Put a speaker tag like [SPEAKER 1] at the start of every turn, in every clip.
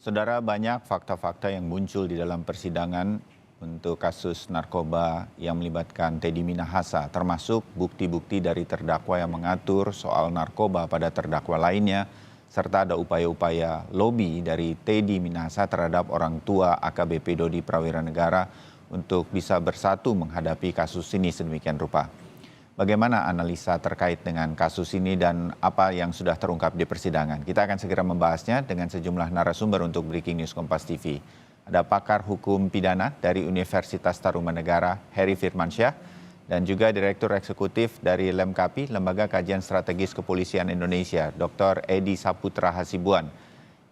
[SPEAKER 1] Saudara, banyak fakta-fakta yang muncul di dalam persidangan untuk kasus narkoba yang melibatkan Teddy Minahasa, termasuk bukti-bukti dari terdakwa yang mengatur soal narkoba pada terdakwa lainnya, serta ada upaya-upaya lobi dari Teddy Minahasa terhadap orang tua AKBP Dodi Prawira Negara untuk bisa bersatu menghadapi kasus ini sedemikian rupa. Bagaimana analisa terkait dengan kasus ini dan apa yang sudah terungkap di persidangan? Kita akan segera membahasnya dengan sejumlah narasumber untuk Breaking News Kompas TV. Ada pakar hukum pidana dari Universitas Tarumanegara, Heri Firmansyah, dan juga Direktur Eksekutif dari LEMKAPI, Lembaga Kajian Strategis Kepolisian Indonesia, Dr. Edi Saputra Hasibuan.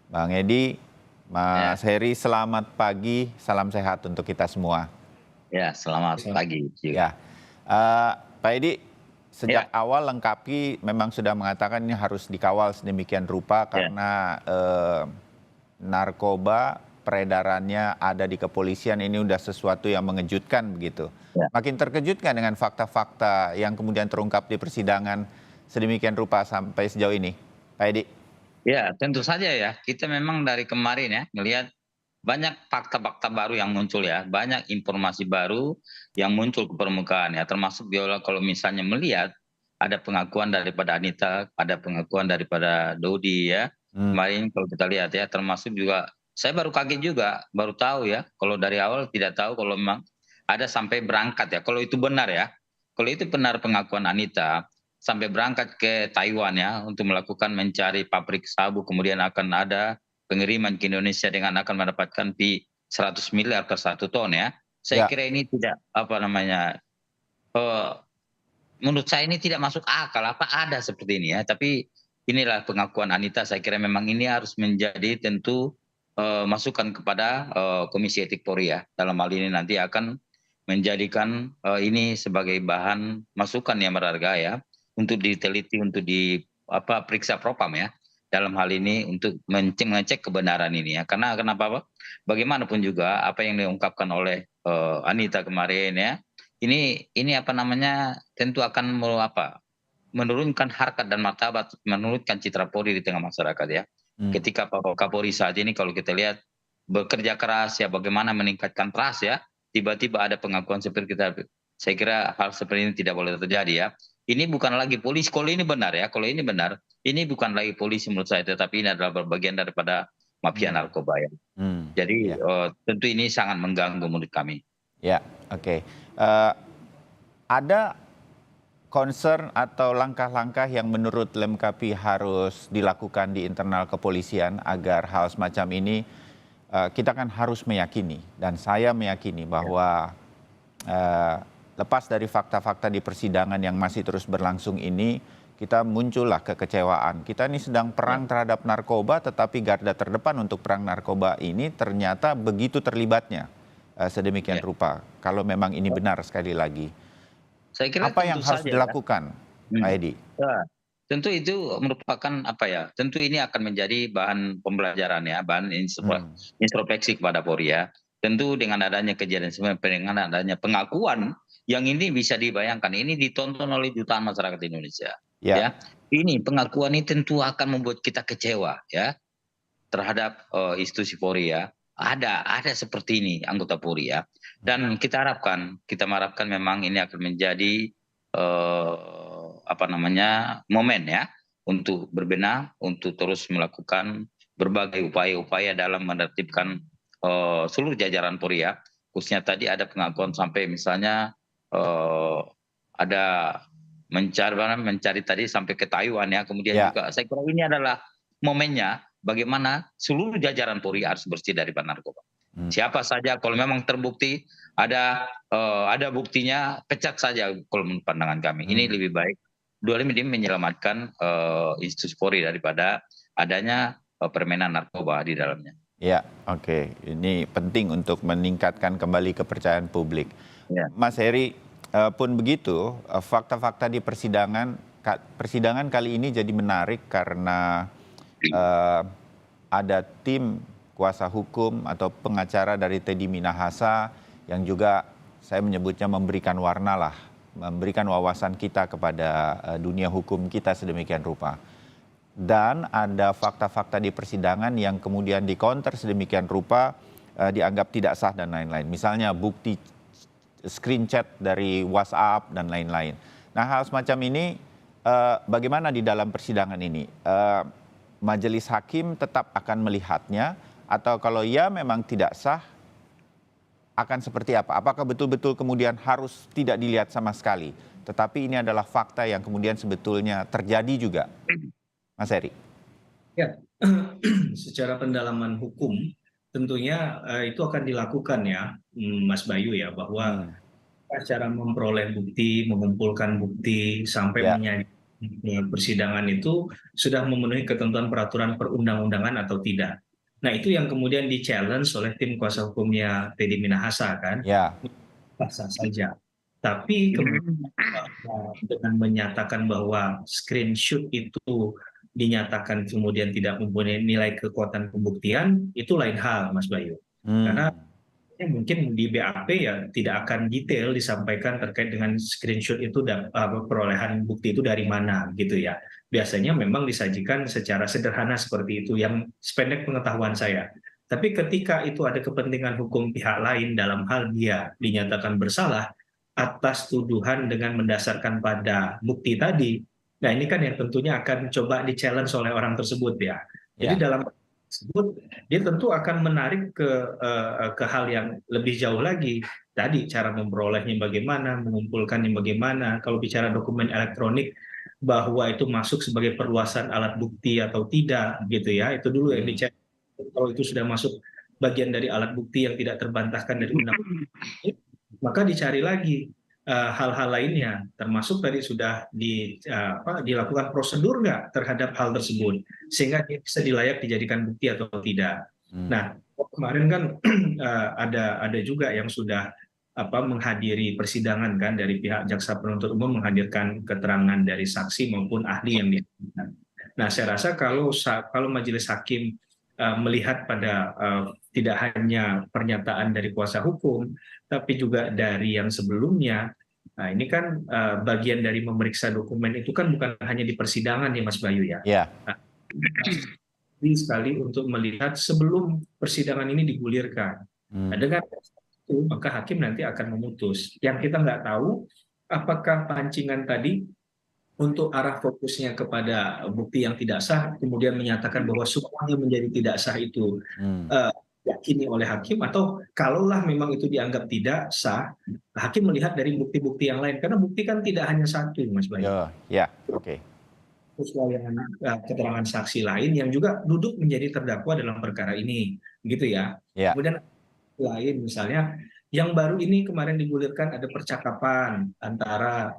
[SPEAKER 1] Bang Edi, Mas Heri, selamat pagi, salam sehat untuk kita semua.
[SPEAKER 2] Ya, selamat pagi
[SPEAKER 1] Ya,
[SPEAKER 2] juga.
[SPEAKER 1] Pak Edi, sejak awal LEMKAPI memang sudah mengatakan ini harus dikawal sedemikian rupa karena narkoba peredarannya ada di kepolisian, ini udah sesuatu yang mengejutkan begitu. Makin terkejut nggak dengan fakta-fakta yang kemudian terungkap di persidangan sedemikian rupa sampai sejauh ini, Pak Edi?
[SPEAKER 2] Ya, tentu saja ya. Kita memang dari kemarin ya melihat banyak fakta-fakta baru yang muncul ya, banyak informasi baru yang muncul ke permukaan ya, termasuk Biola kalau misalnya melihat ada pengakuan daripada Anita, ada pengakuan daripada Dodi ya. Kemarin kalau kita lihat ya, termasuk juga saya baru kaget juga, baru tahu ya, kalau dari awal tidak tahu kalau memang ada sampai berangkat ya. Kalau itu benar ya, kalau itu benar pengakuan Anita, sampai berangkat ke Taiwan ya untuk melakukan mencari pabrik sabu, kemudian akan ada pengiriman ke Indonesia dengan akan mendapatkan fee 100 miliar per 1 ton ya. Saya
[SPEAKER 1] Ya,
[SPEAKER 2] kira ini tidak eh, menurut saya ini tidak masuk akal, apa ada seperti ini ya. Tapi inilah pengakuan Anita, saya kira memang ini harus menjadi tentu masukan kepada Komisi Etik Polri ya. Dalam hal ini nanti akan menjadikan ini sebagai bahan masukan yang berharga ya untuk diteliti, untuk periksa propam ya. Dalam hal ini untuk mengecek kebenaran ini ya. Karena kenapa Pak? Bagaimanapun juga apa yang diungkapkan oleh Anita kemarin ya, ini apa namanya, tentu akan menurunkan harkat dan martabat, menurunkan citra Polri di tengah masyarakat ya. Ketika Pak Kapolri saat ini kalau kita lihat bekerja keras ya, bagaimana meningkatkan trust ya, tiba-tiba ada pengakuan seperti kita. Saya kira hal seperti ini tidak boleh terjadi ya. Ini bukan lagi polisi, kalau ini benar ya, kalau ini benar, ini bukan lagi polisi menurut saya, tetapi ini adalah bagian daripada mafia narkoba ya. Jadi
[SPEAKER 1] ya,
[SPEAKER 2] tentu ini sangat mengganggu menurut kami.
[SPEAKER 1] ya, oke. Ada concern atau langkah-langkah yang menurut LEMKAPI harus dilakukan di internal kepolisian agar hal semacam ini kita kan harus meyakini, dan saya meyakini bahwa lepas dari fakta-fakta di persidangan yang masih terus berlangsung ini, kita muncullah kekecewaan. Kita ini sedang perang terhadap narkoba, tetapi garda terdepan untuk perang narkoba ini ternyata begitu terlibatnya sedemikian rupa. Kalau memang ini benar, sekali lagi,
[SPEAKER 2] Saya kira
[SPEAKER 1] apa yang
[SPEAKER 2] tentu
[SPEAKER 1] harus
[SPEAKER 2] saja ya.
[SPEAKER 1] dilakukan, Pak Edi?
[SPEAKER 2] Ya, tentu itu merupakan tentu ini akan menjadi bahan pembelajaran ya, bahan introspeksi kepada Polri ya. Tentu dengan adanya kejadian sebenarnya, dengan adanya pengakuan yang ini bisa dibayangkan, ini ditonton oleh jutaan masyarakat Indonesia.
[SPEAKER 1] Ya,
[SPEAKER 2] Ya, ini pengakuan ini tentu akan membuat kita kecewa ya terhadap institusi Polri ya. Ada seperti ini anggota Polri ya. Dan kita mengharapkan memang ini akan menjadi momen ya untuk berbenah, untuk terus melakukan berbagai upaya-upaya dalam menertibkan seluruh jajaran Polri ya. Khususnya tadi ada pengakuan sampai misalnya ada mencari tadi sampai ke Taiwan ya. Kemudian
[SPEAKER 1] ya,
[SPEAKER 2] juga saya kira ini adalah momennya bagaimana seluruh jajaran Polri harus bersih dari narkoba. Siapa saja kalau memang terbukti ada buktinya, pecat saja kalau menurut pandangan kami. Ini lebih baik demi menyelamatkan institusi Polri daripada adanya permainan narkoba di dalamnya.
[SPEAKER 1] ya, oke. Ini penting untuk meningkatkan kembali kepercayaan publik.
[SPEAKER 2] Ya.
[SPEAKER 1] Mas Heri, pun begitu, fakta-fakta di persidangan kali ini jadi menarik karena ada tim kuasa hukum atau pengacara dari Teddy Minahasa yang juga saya menyebutnya memberikan warna lah, memberikan wawasan kita kepada dunia hukum kita sedemikian rupa. dan ada fakta-fakta di persidangan yang kemudian dikonter sedemikian rupa dianggap tidak sah dan lain-lain. Misalnya bukti screen chat dari WhatsApp dan lain-lain. Nah, hal semacam ini bagaimana di dalam persidangan ini? Majelis hakim tetap akan melihatnya atau kalau ya memang tidak sah akan seperti apa? Apakah betul-betul kemudian harus tidak dilihat sama sekali? Tetapi ini adalah fakta yang kemudian sebetulnya terjadi juga. Mas Heri.
[SPEAKER 3] Ya, secara pendalaman hukum tentunya itu akan dilakukan ya, Mas Bayu ya, bahwa cara memperoleh bukti, mengumpulkan bukti sampai menyajikan persidangan itu sudah memenuhi ketentuan peraturan perundang-undangan atau tidak. Nah, itu yang kemudian di-challenge oleh tim kuasa hukumnya Teddy Minahasa kan, sah saja. Tapi kemudian dengan menyatakan bahwa screenshot itu dinyatakan kemudian tidak mempunyai nilai kekuatan pembuktian, itu lain hal, Mas Bayu. Karena mungkin di BAP ya tidak akan detail disampaikan terkait dengan screenshot itu perolehan bukti itu dari mana gitu ya. Biasanya memang disajikan secara sederhana seperti itu yang sependek pengetahuan saya. Tapi ketika itu ada kepentingan hukum pihak lain dalam hal dia dinyatakan bersalah atas tuduhan dengan mendasarkan pada bukti tadi, nah ini kan yang tentunya akan coba di-challenge oleh orang tersebut ya. Jadi dalam tersebut dia tentu akan menarik ke hal yang lebih jauh lagi. Tadi cara memperolehnya bagaimana, mengumpulkannya bagaimana. Kalau bicara dokumen elektronik bahwa itu masuk sebagai perluasan alat bukti atau tidak gitu ya. Itu dulu yang dicek. Kalau itu sudah masuk bagian dari alat bukti yang tidak terbantahkan dari undang-undang, maka dicari lagi hal-hal lainnya, termasuk tadi sudah dilakukan prosedur nggak terhadap hal tersebut, sehingga bisa dilayak dijadikan bukti atau tidak. Nah, kemarin kan ada juga yang sudah menghadiri persidangan kan dari pihak jaksa penuntut umum menghadirkan keterangan dari saksi maupun ahli yang dihadirkan. Nah, saya rasa kalau majelis hakim melihat pada tidak hanya pernyataan dari kuasa hukum, tapi juga dari yang sebelumnya. Nah, ini kan bagian dari memeriksa dokumen itu kan bukan hanya di persidangan ya Mas Bayu ya. Nah, sekali untuk melihat sebelum persidangan ini digulirkan. Nah, dengan itu maka hakim nanti akan memutus. Yang kita nggak tahu apakah pancingan tadi untuk arah fokusnya kepada bukti yang tidak sah, kemudian menyatakan bahwa semuanya menjadi tidak sah itu yakini oleh hakim, atau kalaulah memang itu dianggap tidak sah, hakim melihat dari bukti-bukti yang lain, karena bukti kan tidak hanya satu, Mas Bayu. Kesesuaian keterangan saksi lain yang juga duduk menjadi terdakwa dalam perkara ini, gitu ya. Kemudian lain misalnya yang baru ini kemarin digulirkan ada percakapan antara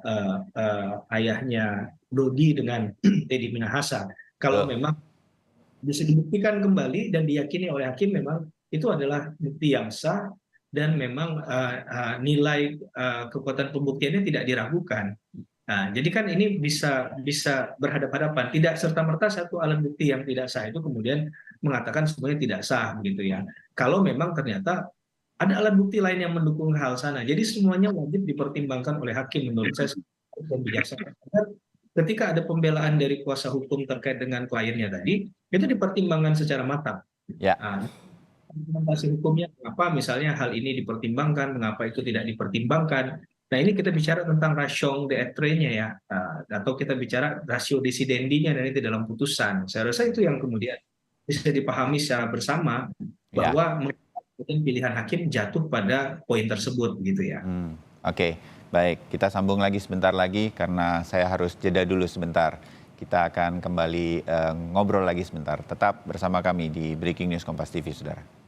[SPEAKER 3] ayahnya Dodi dengan Teddy Minahasa. Kalau memang bisa dibuktikan kembali dan diyakini oleh hakim memang itu adalah bukti yang sah dan memang nilai kekuatan pembuktiannya tidak diragukan. Nah, jadi kan ini bisa berhadapan-hadapan. Tidak serta-merta satu alat bukti yang tidak sah itu kemudian mengatakan semuanya tidak sah gitu ya. Kalau memang ternyata ada alat bukti lain yang mendukung hal sana. Jadi semuanya wajib dipertimbangkan oleh hakim menurut saya dan bijaksana. Ketika ada pembelaan dari kuasa hukum terkait dengan kliennya tadi, itu dipertimbangkan secara matang. Argumentasi hukumnya mengapa misalnya hal ini dipertimbangkan, mengapa itu tidak dipertimbangkan. Nah, ini kita bicara tentang raison d'être-nya ya, atau kita bicara rasio decidendi-nya dan itu dalam putusan. Saya rasa itu yang kemudian bisa dipahami secara bersama bahwa pilihan hakim jatuh pada poin tersebut gitu ya.
[SPEAKER 1] Oke, baik. Kita sambung lagi sebentar lagi karena saya harus jeda dulu sebentar. Kita akan kembali ngobrol lagi sebentar. Tetap bersama kami di Breaking News Kompas TV, saudara.